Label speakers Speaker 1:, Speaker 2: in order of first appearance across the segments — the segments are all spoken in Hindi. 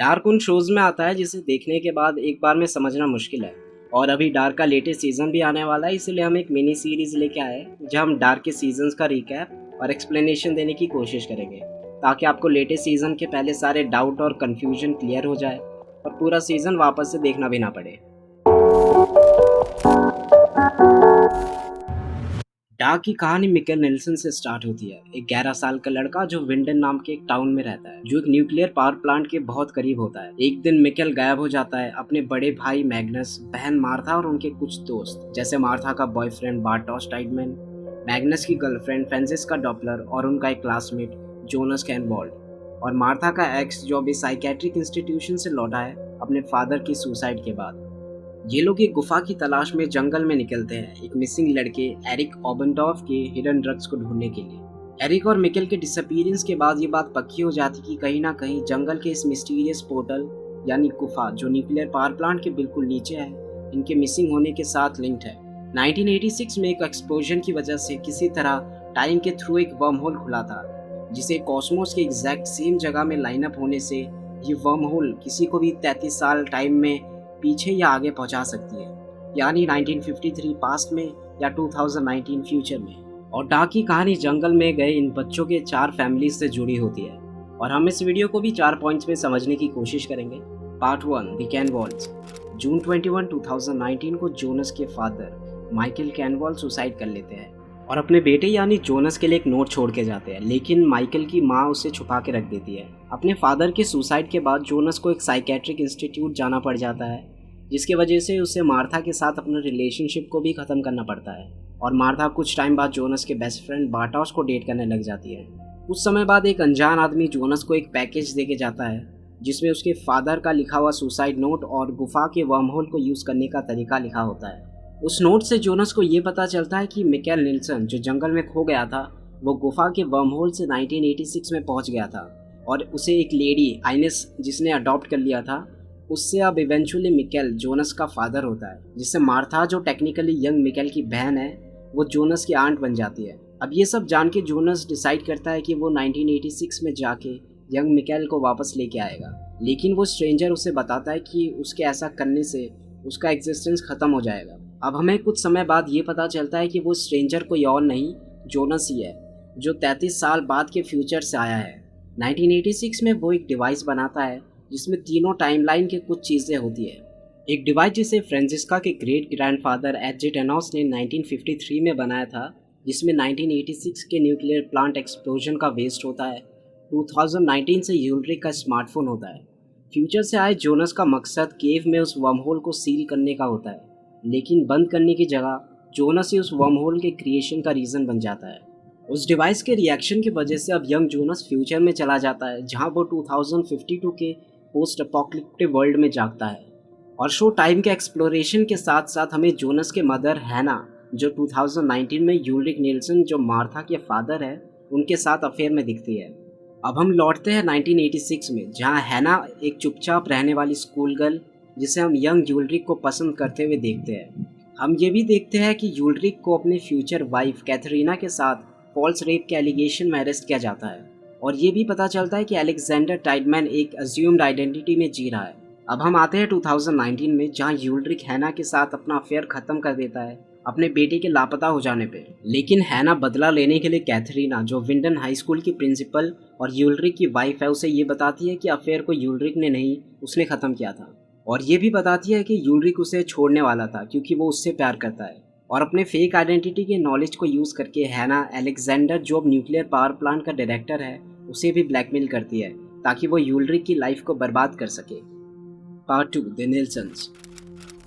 Speaker 1: डार्क उन शोज में आता है जिसे देखने के बाद एक बार में समझना मुश्किल है। और अभी डार्क का लेटेस्ट सीजन भी आने वाला है, इसलिए हम एक मिनी सीरीज लेके आए हैं जहां हम डार्क के सीजन्स का रिकैप और एक्सप्लेनेशन देने की कोशिश करेंगे, ताकि आपको लेटेस्ट सीजन के पहले सारे डाउट और कंफ्यूजन क्लियर हो जाए और पूरा सीजन वापस से देखना भी ना पड़े। डार्क की कहानी मिकेल नेल्सन से स्टार्ट होती है। एक 11 साल का लड़का जो विंडन नाम के एक टाउन में रहता है, जो एक न्यूक्लियर पावर प्लांट के बहुत करीब होता है। एक दिन मिकेल गायब हो जाता है। अपने बड़े भाई मैग्नस, बहन मार्था और उनके कुछ दोस्त, जैसे मार्था का बॉयफ्रेंड बार्टोस टाइडमैन, मैग्नस की गर्लफ्रेंड फ्रांसिस्का डॉपलर और उनका एक क्लासमेट जोनस कैनवॉल्ड, और मार्था का एक्स जो अभी साइकेट्रिक इंस्टीट्यूशन से लौटा है अपने फादर की सुसाइड के बाद। ये लोग एक गुफा की तलाश में जंगल में निकलते हैं, एक मिसिंग लड़के एरिक ओबनडॉर्फ के हिडन ड्रग्स को ढूंढने के लिए। एरिक और मिकेल के डिसअपीयरेंस के बाद ये बात पक्की हो जाती कि कहीं ना कहीं जंगल के इस मिस्टीरियस पोर्टल यानी गुफा जो न्यूक्लियर पावर प्लांट के बिल्कुल नीचे है, इनके मिसिंग होने के साथ लिंक्ड है। 1986 में एक एक्सप्लोजन की वजह से किसी तरह टाइम के थ्रू एक वर्म होल खुला था, जिसे कॉस्मोस के एग्जैक्ट सेम जगह में लाइन अप होने से ये वर्म होल किसी को भी 33 साल टाइम में पीछे या आगे पहुंचा सकती है, यानी 1953 पास्ट में या 2019 फ्यूचर में। और डार्क की कहानी जंगल में गए इन बच्चों के 4 फैमिलीज से जुड़ी होती है, और हम इस वीडियो को भी 4 पॉइंट्स में समझने की कोशिश करेंगे। Part 1, the कैनवॉल्स। जून 21, 2019 को जोनस के फादर माइकल कैनवॉल सुसाइड कर लेते हैं और अपने बेटे यानी जोनस के लिए एक नोट छोड़ के जाते हैं, लेकिन माइकल की माँ उसे छुपा के रख देती है। अपने फादर के सुसाइड के बाद जोनस को एक साइकेट्रिक इंस्टीट्यूट जाना पड़ जाता है, जिसकी वजह से उसे मार्था के साथ अपने रिलेशनशिप को भी ख़त्म करना पड़ता है, और मार्था कुछ टाइम बाद जोनस के बेस्ट फ्रेंड बार्टोस को डेट करने लग जाती है। कुछ समय बाद एक अनजान आदमी जोनस को एक पैकेज दे के जाता है, जिसमें उसके फादर का लिखा हुआ सुसाइड नोट और गुफा के वर्म होल को यूज़ करने का तरीका लिखा होता है। उस नोट से जोनस को ये पता चलता है कि मिकेल नेल्सन जो जंगल में खो गया था, वो गुफा के वर्म होल से 1986 में पहुंच गया था, और उसे एक लेडी आइनेस जिसने अडॉप्ट कर लिया था, उससे अब इवेंचुअली मिकेल जोनस का फादर होता है, जिससे मार्था जो टेक्निकली यंग मिकेल की बहन है वो जोनस की आंट बन जाती है। अब ये सब जान के जोनस डिसाइड करता है कि वो 1986 में जाके यंग मिकेल को वापस लेके आएगा, लेकिन वो स्ट्रेंजर उसे बताता है कि उसके ऐसा करने से उसका एग्जिस्टेंस ख़त्म हो जाएगा। अब हमें कुछ समय बाद ये पता चलता है कि वो स्ट्रेंजर कोई और नहीं, जोनस ही है, जो 33 साल बाद के फ्यूचर से आया है। 1986 में वो एक डिवाइस बनाता है जिसमें तीनों टाइमलाइन के कुछ चीज़ें होती है। एक डिवाइस जिसे फ्रांसिस्का के ग्रेट ग्रैंडफादर एच.जे. टेनॉस ने 1953 में बनाया था, जिसमें 1986 के न्यूक्लियर प्लांट एक्सप्लोजन का वेस्ट होता है। 2019 से यूलरिक का स्मार्टफोन होता है। फ्यूचर से आए जोनस का मकसद केव में उस वर्म होल को सील करने का होता है, लेकिन बंद करने की जगह जोनस ही उस वर्म होल के क्रिएशन का रीज़न बन जाता है। उस डिवाइस के रिएक्शन की वजह से अब यंग जोनस फ्यूचर में चला जाता है, जहां वो 2052 के पोस्ट अपोकलिप्टिक वर्ल्ड में जागता है। और शो टाइम के एक्सप्लोरेशन के साथ साथ हमें जोनस के मदर हैना, जो 2019 में यूलरिक नेल्सन जो मार्था के फादर है, उनके साथ अफेयर में दिखती है। अब हम लौटते हैं 1986 में, जहां हैना एक चुपचाप रहने वाली स्कूल गर्ल, जिसे हम यंग यूलरिक को पसंद करते हुए देखते हैं। हम ये भी देखते हैं कि यूलरिक को अपने फ्यूचर वाइफ कैथरीना के साथ फॉल्स रेप के एलिगेशन में अरेस्ट किया जाता है, और ये भी पता चलता है कि अलेक्जेंडर टाइडमैन एक अज्यूम्ड आइडेंटिटी में जी रहा है। अब हम आते हैं 2019 में, जहां यूलरिक हैना के साथ अपना अफेयर ख़त्म कर देता है अपने बेटे के लापता हो जाने पे। लेकिन हैना बदला लेने के लिए कैथरीना, जो विंडन हाई स्कूल की प्रिंसिपल और यूलरिक की वाइफ है, उसे ये बताती है कि अफेयर को यूलरिक ने नहीं, उसने ख़त्म किया था। और ये भी बताती है कि यूलरिक उसे छोड़ने वाला था क्योंकि वो उससे प्यार करता है। और अपने फेक आइडेंटिटी के नॉलेज को यूज़ करके हैना अलेक्जेंडर, जो अब न्यूक्लियर पावर प्लांट का डायरेक्टर है, उसे भी ब्लैकमेल करती है ताकि वो यूलरिक की लाइफ को बर्बाद कर सके। Part 2, the Nelsons.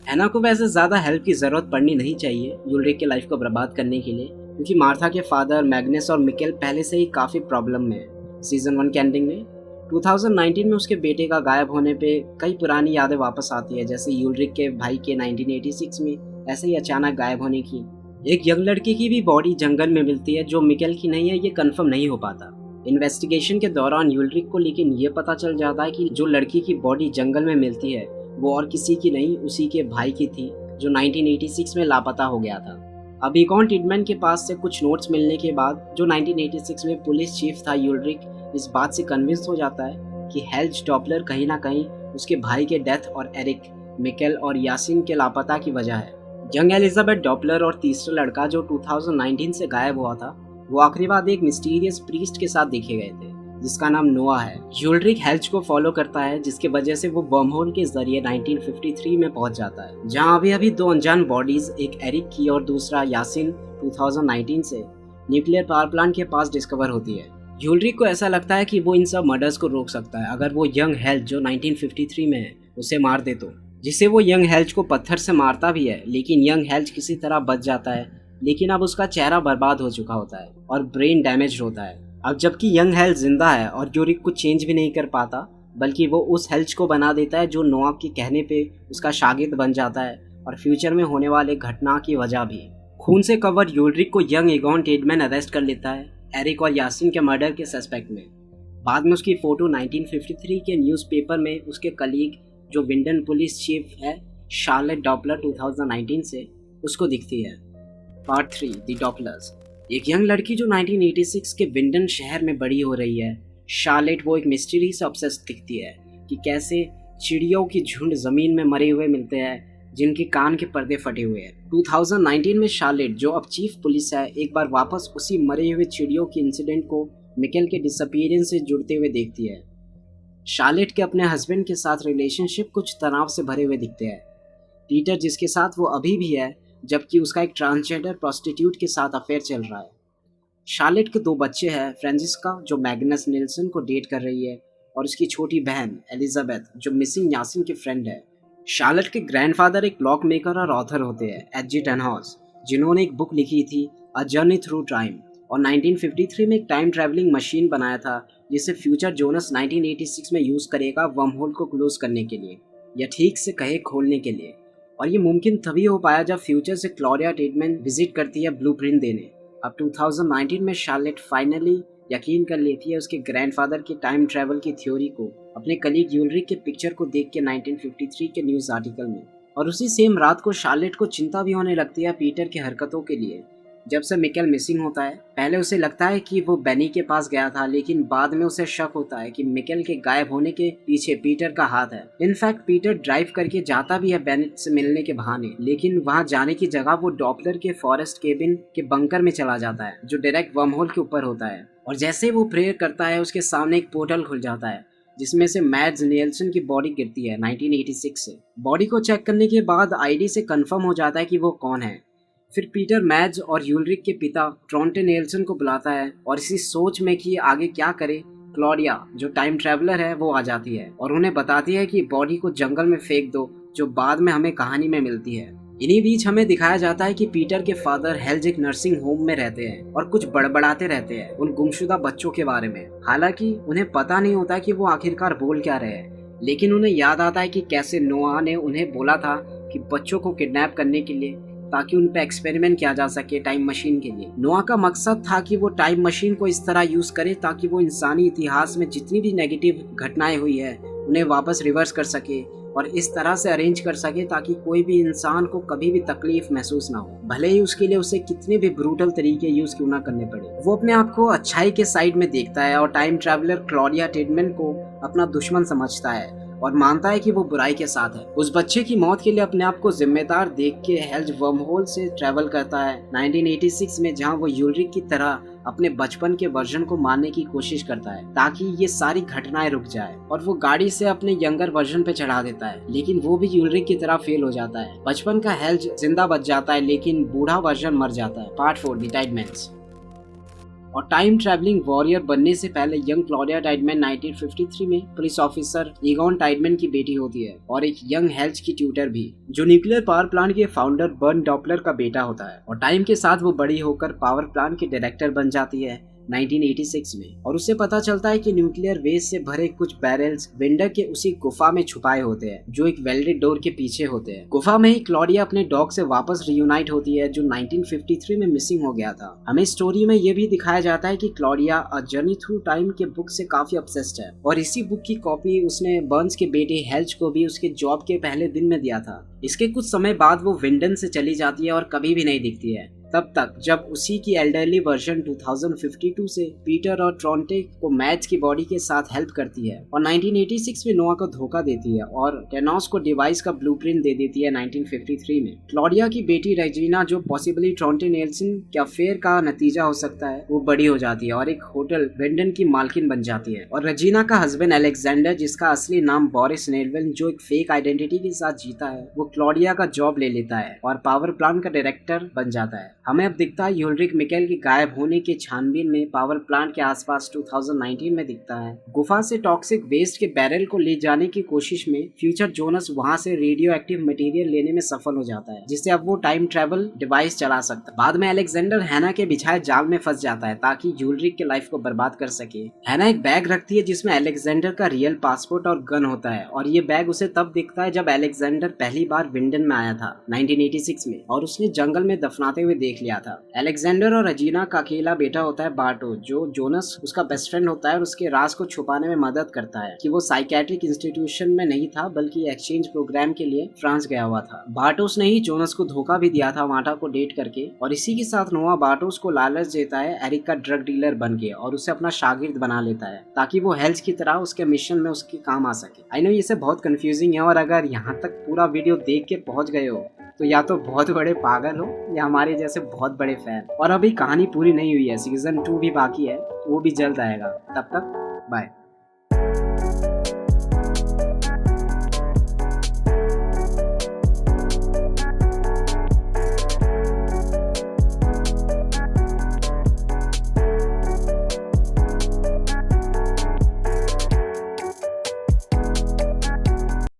Speaker 1: हैना को वैसे ज़्यादा हेल्प की ज़रूरत पड़नी नहीं चाहिए यूलरिक की लाइफ को बर्बाद करने के लिए, क्योंकि मार्था के फादर मैग्नस और मिकेल पहले से ही काफ़ी प्रॉब्लम में है। सीज़न 1 के एंडिंग में 2019 में उसके बेटे का गायब होने पे कई पुरानी यादें वापस आती है, जैसे यूलरिक के भाई के 1986 में ऐसे ही अचानक गायब होने की। एक यंग लड़की की भी बॉडी जंगल में मिलती है जो मिकेल की नहीं है, ये कंफर्म नहीं हो पाता इन्वेस्टिगेशन के दौरान यूलरिक को, लेकिन ये पता चल जाता है कि जो लड़की की बॉडी जंगल में मिलती है वो और किसी की नहीं, उसी के भाई की थी, जो 1986 में लापता हो गया था। अब इकॉन टिडमैन के पास से कुछ नोट्स मिलने के बाद, जो 1986 में पुलिस चीफ था यूलरिक, इस बात से कन्विंस हो जाता है कि हेल्ज डॉपलर कहीं ना कहीं उसके भाई के डेथ और एरिक, मिकेल और यासिन के लापता की वजह है। यंग एलिजाबेथ डॉपलर और तीसरा लड़का जो 2019 से गायब हुआ था, वो आखिरी बार एक मिस्टीरियस प्रीस्ट के साथ देखे गए थे जिसका नाम नोआ है। यूल्ड्रिक हेल्ज को फॉलो करता है जिसकी वजह से वो वर्महोल के जरिए 1953 में पहुंच जाता है, जहां अभी दो अनजान बॉडीज, एक एरिक की और दूसरा यासिन 2019 से न्यूक्लियर पावर प्लांट के पास डिस्कवर होती है। यूल्ड्रिक को ऐसा लगता है कि वो इन सब मर्डर्स को रोक सकता है अगर वो यंग हेल्ज जो 1953 में है उसे मार दे तो, जिसे वो यंग हेल्ज को पत्थर से मारता भी है, लेकिन यंग हेल्ज किसी तरह बच जाता है। लेकिन अब उसका चेहरा बर्बाद हो चुका होता है और ब्रेन डैमेज होता है। अब जबकि यंग हेल्ज जिंदा है और यूरिक कुछ चेंज भी नहीं कर पाता, बल्कि वो उस हेल्ज को बना देता है जो नोआ के कहने पे उसका शागिर्द बन जाता है और फ्यूचर में होने वाले घटना की वजह भी। खून से कवर यूल्ड्रिक को यंग एगॉन टेडमैन अरेस्ट कर लेता है एरिक और यासिन के मर्डर के सस्पेक्ट में। बाद में उसकी फोटो 1953 के न्यूज़पेपर में उसके कलीग जो विंडन पुलिस चीफ है शार्लेट डॉपलर 2019 से उसको दिखती है। Part 3 the Doppler's. एक यंग लड़की जो 1986 के विंडन शहर में बड़ी हो रही है, शार्लेट वो एक मिस्ट्री से ऑब्सेस्ड दिखती है कि कैसे चिड़ियों की झुंड जमीन में मरे हुए मिलते हैं जिनके कान के पर्दे फटे हुए हैं। 2019 में शार्लेट जो अब चीफ पुलिस है एक बार वापस उसी मरे हुए चिड़ियों के इंसिडेंट को मिकेल के डिसअपीयरेंस से जुड़ते हुए देखती है। शार्लेट के अपने हस्बैंड के साथ रिलेशनशिप कुछ तनाव से भरे हुए दिखते हैं। पीटर जिसके साथ वो अभी भी है, जबकि उसका एक ट्रांसजेंडर प्रोस्टिट्यूट के साथ अफेयर चल रहा है। शार्लेट के दो बच्चे हैं, फ्रांसिस्का जो मैग्नस निल्सन को डेट कर रही है और उसकी छोटी बहन एलिजाबेथ जो मिसिंग यासिन की फ्रेंड है। शार्लेट के ग्रैंडफादर एक क्लॉक मेकर और ऑथर होते हैं एच.जी. टनहाउस, जिन्होंने एक बुक लिखी थी अ जर्नी थ्रू टाइम और 1953 में एक टाइम ट्रैवलिंग मशीन बनाया था जिसे फ्यूचर जोनस 1986 में यूज़ करेगा वर्म होल को क्लोज करने के लिए या ठीक से कहे खोलने के लिए। और ये मुमकिन तभी हो पाया जब फ्यूचर से क्लोरिया टेडमैन विजिट करती है ब्लूप्रिंट देने। अब 2019 में शार्लेट फाइनली यकीन कर लेती है उसके ग्रैंडफादर की टाइम ट्रैवल की थ्योरी को अपने कलीग यूल्ड्रिक के पिक्चर को देख के 1953 के न्यूज़ आर्टिकल में। और उसी सेम रात को शार्लेट को चिंता भी होने लगती है पीटर की हरकतों के लिए। जब से मिकेल मिसिंग होता है, पहले उसे लगता है कि वो बेनी के पास गया था, लेकिन बाद में उसे शक होता है कि मिकेल के गायब होने के पीछे पीटर का हाथ है। इनफैक्ट पीटर ड्राइव करके जाता भी है बेनेट से मिलने के बहाने, लेकिन वहां जाने की जगह वो डॉपलर के फॉरेस्ट केबिन के बंकर में चला जाता है जो डायरेक्ट वर्महोल के ऊपर होता है। और जैसे वो प्रेयर करता है उसके सामने एक पोर्टल खुल जाता है जिसमें से मैड्स निल्सन की बॉडी गिरती है 1986 से। बॉडी को चेक करने के बाद आईडी से कंफर्म हो जाता है कि वो कौन है। फिर पीटर मैड्स और यूल्ड्रिक के पिता ट्रॉन्टे निल्सन को बुलाता है और इसी सोच में कि आगे क्या करे, क्लॉडिया जो टाइम ट्रैवलर है वो आ जाती है और उन्हें बताती है कि बॉडी को जंगल में फेंक दो, जो बाद में हमें कहानी में मिलती है। इन्हीं बीच हमें दिखाया जाता है कि पीटर के फादर हेल्ज एक नर्सिंग होम में रहते हैं और कुछ बड़बड़ाते रहते हैं उन गुमशुदा बच्चों के बारे में। हालांकि उन्हें पता नहीं होता कि वो आखिरकार बोल क्या रहे हैं, लेकिन उन्हें याद आता है कि कैसे नोआ ने उन्हें बोला था कि बच्चों को किडनैप करने के लिए ताकि उन पे एक्सपेरिमेंट किया जा सके टाइम मशीन के लिए। नोआ का मकसद था कि वो टाइम मशीन को इस तरह यूज करे ताकि वो इंसानी इतिहास में जितनी भी नेगेटिव घटनाएं हुई है उन्हें वापस रिवर्स कर सके और इस तरह से अरेंज कर सके ताकि कोई भी इंसान को कभी भी तकलीफ महसूस ना हो, भले ही उसके लिए उसे कितने भी ब्रूटल तरीके यूज क्यों ना करने पड़े। वो अपने आप को अच्छाई के साइड में देखता है और टाइम ट्रैवलर क्लॉडिया टेडमैन को अपना दुश्मन समझता है और मानता है कि वो बुराई के साथ है। उस बच्चे की मौत के लिए अपने आप को जिम्मेदार देख के हेल्ज वर्महोल से ट्रैवल करता है 1986 में, जहां वो यूल्ड्रिक की तरह अपने बचपन के वर्जन को मारने की कोशिश करता है ताकि ये सारी घटनाएं रुक जाए और वो गाड़ी से अपने यंगर वर्जन पे चढ़ा देता है, लेकिन वो भी यूल्ड्रिक की तरह फेल हो जाता है। बचपन का हेल्ज जिंदा बच जाता है लेकिन बूढ़ा वर्जन मर जाता है। Part 4 the Tidemans. और टाइम ट्रैवलिंग वॉरियर बनने से पहले यंग क्लॉडिया टाइडमैन 1953 में पुलिस ऑफिसर ईगॉन टाइडमैन की बेटी होती है और एक यंग हेल्ज की ट्यूटर भी, जो न्यूक्लियर पावर प्लांट के फाउंडर बर्न डॉपलर का बेटा होता है। और टाइम के साथ वो बड़ी होकर पावर प्लांट की डायरेक्टर बन जाती है 1986 में और उसे पता चलता है कि न्यूक्लियर वेस्ट से भरे कुछ बैरल्स विंडर के उसी गुफा में छुपाए होते हैं जो एक वेल्डेड डोर के पीछे होते हैं। गुफा में ही क्लॉडिया अपने डॉग से वापस रियूनाइट होती है जो 1953 में मिसिंग हो गया था। हमें स्टोरी में ये भी दिखाया जाता है कि Claudia a journey through time के बुक से काफी ऑब्सेस्ड है और इसी बुक की कॉपी उसने बर्न्स के बेटे हेल्ज को भी उसके जॉब के पहले दिन में दिया था। इसके कुछ समय बाद वो विंडन से चली जाती है और कभी भी नहीं दिखती है। तब तक जब उसी की एल्डरली वर्जन 2052 से पीटर और ट्रॉन्टे को मैच की बॉडी के साथ हेल्प करती है और 1986 में नोआ को धोखा देती है और टेनोस को डिवाइस का ब्लूप्रिंट दे देती है 1953 में। क्लॉडिया की बेटी रेजिना, जो पॉसिबली ट्रॉन्टे नेल्सन के अफेयर का नतीजा हो सकता है, वो बड़ी हो जाती है और एक होटल वेंडन की मालकिन बन जाती है। और रेजिना का हस्बैंड अलेक्जेंडर, जिसका असली नाम बोरिस नेलवेल, जो एक फेक आइडेंटिटी के साथ जीता है, वो क्लॉडिया का जॉब ले लेता है और पावर प्लांट का डायरेक्टर बन जाता है। हमें अब दिखता है यूल्रिक मिकेल के गायब होने के छानबीन में पावर प्लांट के आसपास 2019 में दिखता है। गुफा से टॉक्सिक वेस्ट के बैरल को ले जाने की कोशिश में फ्यूचर जोनस वहां से रेडियो एक्टिव मटेरियल लेने में सफल हो जाता है, जिससे अब वो टाइम ट्रेवल डिवाइस चला सकता है। बाद में अलेक्जेंडर हैना के बिछाए जाल में फंस जाता है ताकि यूल्रिक के लाइफ को बर्बाद कर सके। हैना एक बैग रखती है जिसमें अलेक्जेंडर का रियल पासपोर्ट और गन होता है और ये बैग उसे तब दिखता है जब अलेक्जेंडर पहली बार विंडन में आया था 1986 में और उसने जंगल में दफनाते हुए देख लिया था। अलेक्जेंडर और रेजिना का अकेला बेटा होता है बार्टो, जो जोनस उसका बेस्ट फ्रेंड होता है और उसके राज को छुपाने में मदद करता है कि वो साइकेट्रिक इंस्टीट्यूशन में नहीं था बल्कि एक्सचेंज प्रोग्राम के लिए फ्रांस गया हुआ था। बार्टोस ने ही जोनस को धोखा भी दिया था माटा को डेट करके, और इसी के साथ नोआ बार्टोस को लालच देता है एरिक का ड्रग डीलर बन के और उसे अपना शागिर्द बना लेता है ताकि वो हेल्थ की तरह उसके मिशन में उसके काम आ सके। आई नो ये सब बहुत कंफ्यूजिंग है और अगर यहाँ तक पूरा वीडियो देख के पहुंच गए हो तो या तो बहुत बड़े पागल हो या हमारे जैसे बहुत बड़े फैन। और अभी कहानी पूरी नहीं हुई है, सीजन 2 भी बाकी है, वो भी जल्द आएगा। तब तक बाय।